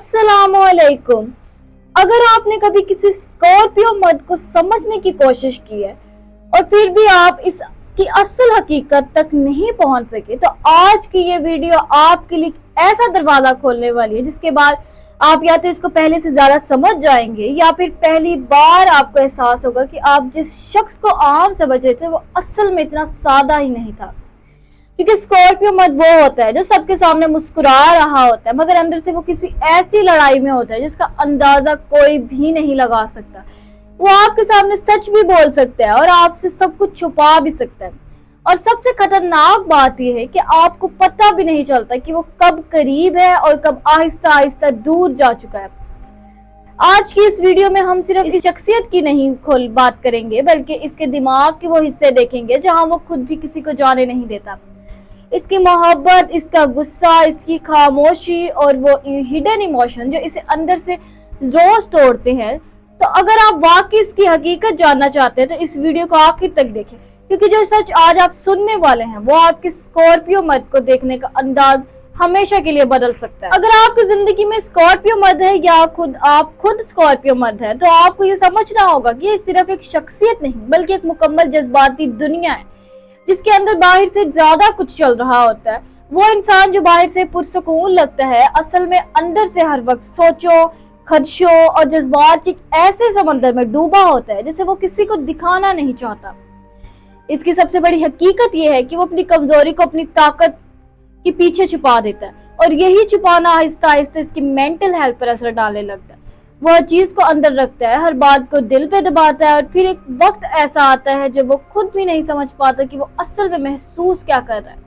अस्सलाम वालेकुम। अगर आपने कभी किसी स्कॉर्पियो मर्द को समझने की कोशिश की है और फिर भी आप इसकी असल हकीकत तक नहीं पहुंच सके, तो आज की ये वीडियो आपके लिए ऐसा दरवाजा खोलने वाली है जिसके बाद आप या तो इसको पहले से ज्यादा समझ जाएंगे या फिर पहली बार आपको एहसास होगा कि आप जिस शख्स को आम समझ रहे थे वो असल में इतना सादा ही नहीं था। क्योंकि स्कॉर्पियो मर्द वो होता है जो सबके सामने मुस्कुरा रहा होता है, मगर अंदर से वो किसी ऐसी लड़ाई में होता है जिसका अंदाजा कोई भी नहीं लगा सकता। वो आपके सामने सच भी बोल सकता है और आपसे सब कुछ छुपा भी सकता है। और सबसे खतरनाक बात यह है कि आपको पता भी नहीं चलता कि वो कब करीब है और कब आहिस्ता आहिस्ता दूर जा चुका है। आज की इस वीडियो में हम सिर्फ इस शख्सियत की नहीं बात करेंगे, बल्कि इसके दिमाग के वो हिस्से देखेंगे जहां वो खुद भी किसी को जाने नहीं देता। इसकी मोहब्बत, इसका गुस्सा, इसकी खामोशी और वो हिडन इमोशन जो इसे अंदर से रोज तोड़ते हैं। तो अगर आप वाकई इसकी हकीकत जानना चाहते हैं तो इस वीडियो को आखिर तक देखें, क्योंकि जो सच आज आप सुनने वाले हैं वो आपके स्कॉर्पियो मर्द को देखने का अंदाज हमेशा के लिए बदल सकता है। अगर आपकी जिंदगी में स्कॉर्पियो मर्द है या आप खुद स्कॉर्पियो मर्द है, तो आपको ये समझना होगा कि ये सिर्फ एक शख्सियत नहीं बल्कि एक मुकम्मल जज्बाती दुनिया है जिसके अंदर बाहर से ज्यादा कुछ चल रहा होता है। वो इंसान जो बाहर से पुरसुकून लगता है, असल में अंदर से हर वक्त सोचों, खदशों और जज्बात के ऐसे समंदर में डूबा होता है जिसे वो किसी को दिखाना नहीं चाहता। इसकी सबसे बड़ी हकीकत यह है कि वो अपनी कमजोरी को अपनी ताकत के पीछे छुपा देता है, और यही छुपाना आहिस्ता आहिस्ता इसकी मेंटल हेल्थ पर असर डालने लगता है। वो हर चीज को अंदर रखता है, हर बात को दिल पे दबाता है, और फिर एक वक्त ऐसा आता है जब वो खुद भी नहीं समझ पाता कि वो असल में महसूस क्या कर रहा है।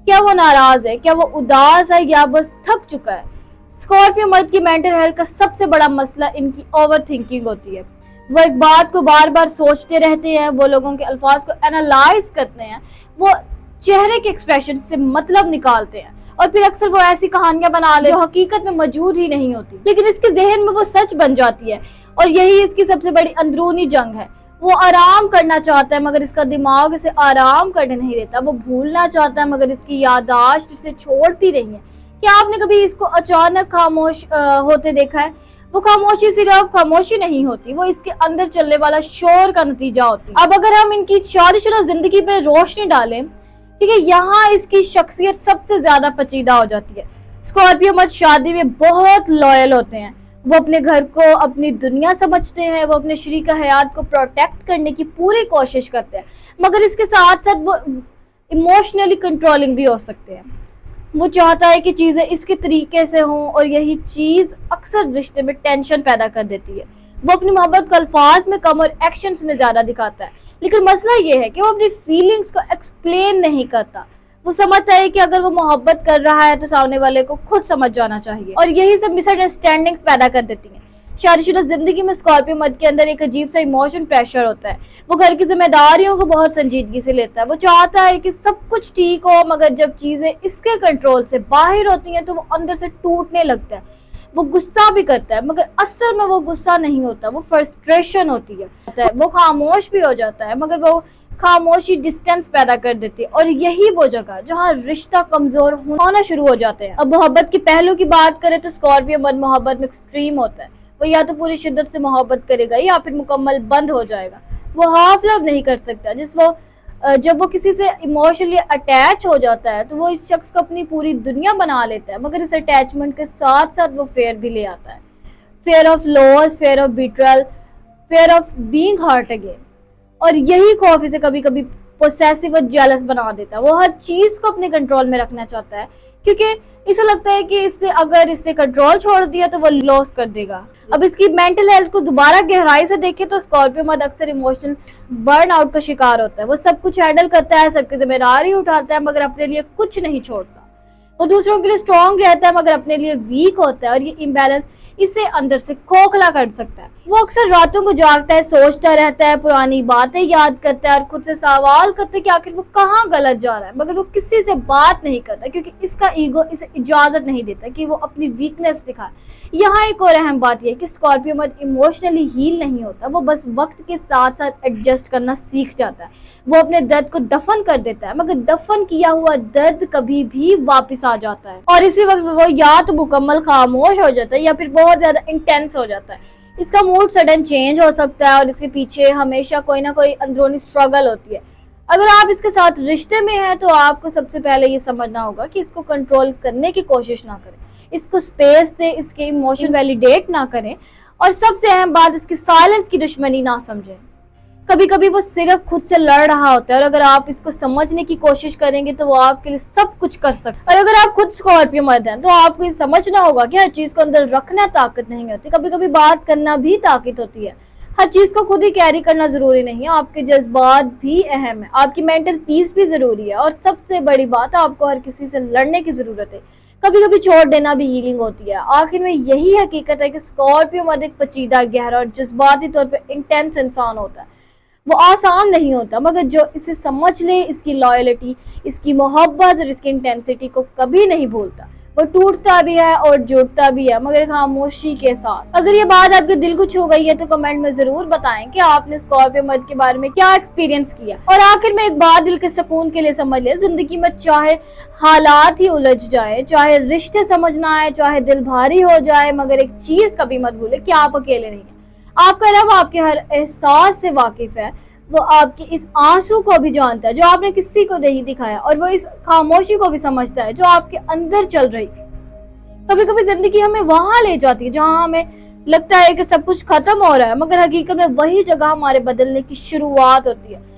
क्या वो नाराज है, क्या वो उदास है, या बस थक चुका है। स्कॉर्पियो मर्द की मेंटल हेल्थ का सबसे बड़ा मसला इनकी ओवर थिंकिंग होती है। वो एक बात को बार बार सोचते रहते हैं, वो लोगों के अल्फाज को एनालाइज करते हैं, वो चेहरे के एक्सप्रेशन से मतलब निकालते हैं, और फिर अक्सर वो ऐसी कहानियां बना ले जो हकीकत में मौजूद ही नहीं होती, लेकिन इसके जहन में वो सच बन जाती है। और यही इसकी सबसे बड़ी अंदरूनी जंग है। वो आराम करना चाहता है मगर इसका दिमाग इसे आराम करने नहीं देता। वो भूलना चाहता है मगर इसकी याददाश्त इसे छोड़ती नहीं है। क्या आपने कभी इसको अचानक खामोश होते देखा है? वो खामोशी सिर्फ खामोशी नहीं होती, वो इसके अंदर चलने वाला शोर का नतीजा होती है। अब अगर हम इनकी शादीशुदा जिंदगी पे रोशनी डालें, क्योंकि यहाँ इसकी शख्सियत सबसे ज्यादा पेचीदा हो जाती है। स्कॉर्पियो मर्द शादी में बहुत लॉयल होते हैं। वो अपने घर को अपनी दुनिया समझते हैं, वो अपने शरीका हयात को प्रोटेक्ट करने की पूरी कोशिश करते हैं, मगर इसके साथ साथ वो इमोशनली कंट्रोलिंग भी हो सकते हैं। वो चाहता है कि चीजें इसके तरीके से हों, और यही चीज अक्सर रिश्ते में टेंशन पैदा कर देती है। वो अपनी मोहब्बत को अल्फाज में कम और एक्शंस में ज्यादा दिखाता है, लेकिन मसला ये है कि वो अपनी फीलिंग्स को एक्सप्लेन नहीं करता। वो समझता है कि अगर वो मोहब्बत कर रहा है तो सामने वाले को खुद समझ जाना चाहिए, और यही सब मिसअंडरस्टैंडिंग्स पैदा कर देती हैं। शादीशुदा जिंदगी में स्कॉर्पियो मर्द के अंदर एक अजीब सा इमोशन प्रेशर होता है। वो घर की जिम्मेदारियों को बहुत संजीदगी से लेता है। वो चाहता है कि सब कुछ ठीक हो, मगर जब चीजें इसके कंट्रोल से बाहर होती हैं तो वो अंदर से टूटने लगता है। वो गुस्सा भी करता है, मगर असल में वो गुस्सा नहीं होता, वो फ्रस्ट्रेशन होती है। वो खामोश भी हो जाता है, मगर वो खामोशी डिस्टेंस पैदा कर देती है, और यही वो जगह जहाँ रिश्ता कमजोर होना शुरू हो जाते हैं। अब मोहब्बत के पहलू की बात करें तो स्कॉर्पियो मर्द मोहब्बत में एक्सट्रीम होता है। वो या तो पूरी शिद्दत से मोहब्बत करेगा या फिर मुकम्मल बंद हो जाएगा। वो हाफ लव नहीं कर सकता। जब वो किसी से इमोशनली अटैच हो जाता है तो वो इस शख्स को अपनी पूरी दुनिया बना लेता है, मगर इस अटैचमेंट के साथ साथ वो फेयर भी ले आता है। Fear of loss, fear of betrayal, fear of being hurt again. और यही खौफ इसे कभी कभी पोसेसिव और जेलस बना देता है। वो हर चीज को अपने कंट्रोल में रखना चाहता है, क्योंकि इसे लगता है कि अगर इससे कंट्रोल छोड़ दिया तो वो लॉस कर देगा। अब इसकी मेंटल हेल्थ को दोबारा गहराई से देखें तो स्कॉर्पियो मर्द अक्सर इमोशनल बर्न आउट का शिकार होता है। वो सब कुछ हैंडल करता है, सबकी जिम्मेदारी उठाता है, मगर अपने लिए कुछ नहीं छोड़ता। वो दूसरों के लिए स्ट्रॉन्ग रहता है, मगर अपने लिए वीक होता है, और ये इम्बैलेंस इसे अंदर से खोखला कर सकता है। वो अक्सर रातों को जागता है, सोचता रहता है, पुरानी बातें याद करता है, और खुद से सवाल करता है कि आखिर वो कहाँ गलत जा रहा है, मगर वो किसी से बात नहीं करता क्योंकि इसका ईगो इसे इजाजत नहीं देता कि वो अपनी वीकनेस दिखाए। यहाँ एक और अहम बात यह कि स्कॉर्पियो मर्द इमोशनली हील नहीं होता, वो बस वक्त के साथ साथ एडजस्ट करना सीख जाता है। वो अपने दर्द को दफन कर देता है, मगर दफन किया हुआ दर्द कभी भी वापस वापस आ जाता है और इसी वक्त वो या तो मुकम्मल खामोश हो जाता है या फिर बहुत ज्यादा इंटेंस हो जाता है। इसका मूड सडन चेंज हो सकता है और इसके पीछे हमेशा कोई ना कोई अंदरूनी स्ट्रगल होती है। अगर आप इसके साथ रिश्ते में हैं तो आपको सबसे पहले ये समझना होगा कि इसको कंट्रोल करने की कोशिश ना करें, इसको स्पेस दे, इसके इमोशन वैलिडेट ना करें और सबसे अहम बात, इसकी साइलेंस की दुश्मनी ना समझें। कभी कभी वो सिर्फ खुद से लड़ रहा होता है और अगर आप इसको समझने की कोशिश करेंगे तो वो आपके लिए सब कुछ कर सकता है। और अगर आप खुद स्कॉर्पियो मर्द हैं तो आपको ये समझना होगा कि हर चीज को अंदर रखना ताकत नहीं होती, कभी कभी बात करना भी ताकत होती है। हर चीज को खुद ही कैरी करना जरूरी नहीं है, आपके जज्बात भी अहम है, आपकी मेंटल पीस भी जरूरी है और सबसे बड़ी बात, आपको हर किसी से लड़ने की जरूरत है। कभी कभी छोड़ देना भी हीलिंग होती है। आखिर में यही हकीकत है कि स्कॉर्पियो मर्द एक पेचीदा, गहरा और जज्बाती तौर पर इंटेंस इंसान होता है। वो आसान नहीं होता, मगर जो इसे समझ ले, इसकी लॉयल्टी, इसकी मोहब्बत और इसकी इंटेंसिटी को कभी नहीं भूलता। वो टूटता भी है और जुड़ता भी है, मगर खामोशी के साथ। अगर ये बात आपके दिल को छू गई है तो कमेंट में जरूर बताएं कि आपने स्कॉर्पियो मर्द के बारे में क्या एक्सपीरियंस किया। और आखिर में एक बात दिल के सुकून के लिए समझ ले, जिंदगी में चाहे हालात ही उलझ जाए, चाहे रिश्ते समझ ना आए, चाहे दिल भारी हो जाए, मगर एक चीज कभी मत भूले कि आप अकेले नहीं है। आपका रब आपके हर एहसास से वाकिफ है, वो आपके इस आंसू को भी जानता है जो आपने किसी को नहीं दिखाया और वो इस खामोशी को भी समझता है जो आपके अंदर चल रही है। कभी कभी जिंदगी हमें वहां ले जाती है जहां हमें लगता है कि सब कुछ खत्म हो रहा है, मगर हकीकत में वही जगह हमारे बदलने की शुरुआत होती है।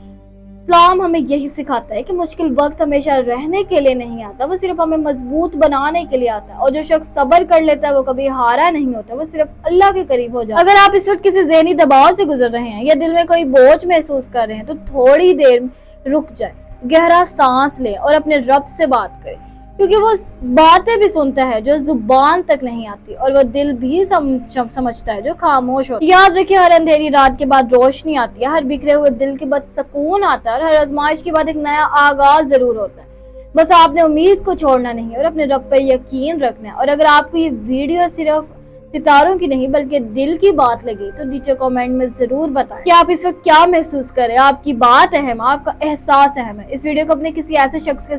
इस्लाम हमें यही सिखाता है कि मुश्किल वक्त हमेशा रहने के लिए नहीं आता, वो सिर्फ हमें मजबूत बनाने के लिए आता है। और जो शख्स सब्र कर लेता है वो कभी हारा नहीं होता, वो सिर्फ अल्लाह के करीब हो जाता है। अगर आप इस वक्त किसी ज़हनी दबाव से गुजर रहे हैं या दिल में कोई बोझ महसूस कर रहे हैं तो थोड़ी देर रुक जाए, गहरा सांस लें और अपने रब से बात करें, क्योंकि वो बातें भी सुनता है जो जुबान तक नहीं आती और वो दिल भी समझता है जो खामोश होता है। याद रखिए, हर अंधेरी रात के बाद रोशनी आती है, हर बिखरे हुए दिल के बाद सुकून आता है और हर आजमाइश के बाद एक नया आगाज जरूर होता है। बस आपने उम्मीद को छोड़ना नहीं और अपने रब पर यकीन रखना है। और अगर आपको ये वीडियो सिर्फ सितारों की नहीं बल्कि दिल की बात लगी तो नीचे कमेंट में जरूर बताएं कि आप इस वक्त क्या महसूस करें। आपकी बात अहम है, आपका एहसास अहम है। इस वीडियो को अपने किसी ऐसे शख्स के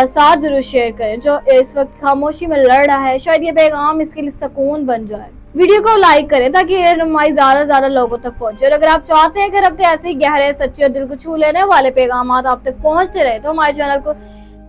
साथ जरूर शेयर करें जो इस वक्त खामोशी में लड़ रहा है, शायद ये पैगाम इसके लिए सुकून बन जाए। वीडियो को लाइक करें ताकि ये रहनुमाई ज्यादा लोगों तक पहुंचे। और अगर आप चाहते हैं कि हर हफ्ते ऐसे ही गहरे, सच्चे और दिल को छू लेने वाले पैगाम आप तक पहुंचते रहे तो हमारे चैनल को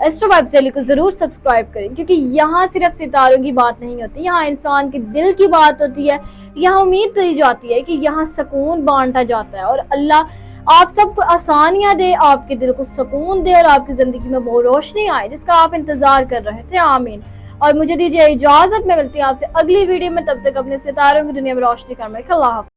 एस्ट्रो वाइब्स डेली को जरूर सब्सक्राइब करें, क्योंकि यहाँ सिर्फ सितारों की बात नहीं होती, यहाँ इंसान के दिल की बात होती है। यहाँ उम्मीद करी जाती है कि यहाँ सुकून बांटा जाता है और अल्लाह आप सबको आसानियां दे, आपके दिल को सुकून दे और आपकी जिंदगी में वो रोशनी आए जिसका आप इंतजार कर रहे थे। आमीन। और मुझे दीजिए इजाजत, मैं मिलती हूँ आपसे अगली वीडियो में। तब तक अपने सितारों की दुनिया में रोशनी कर। अल्लाह हाफ़िज़।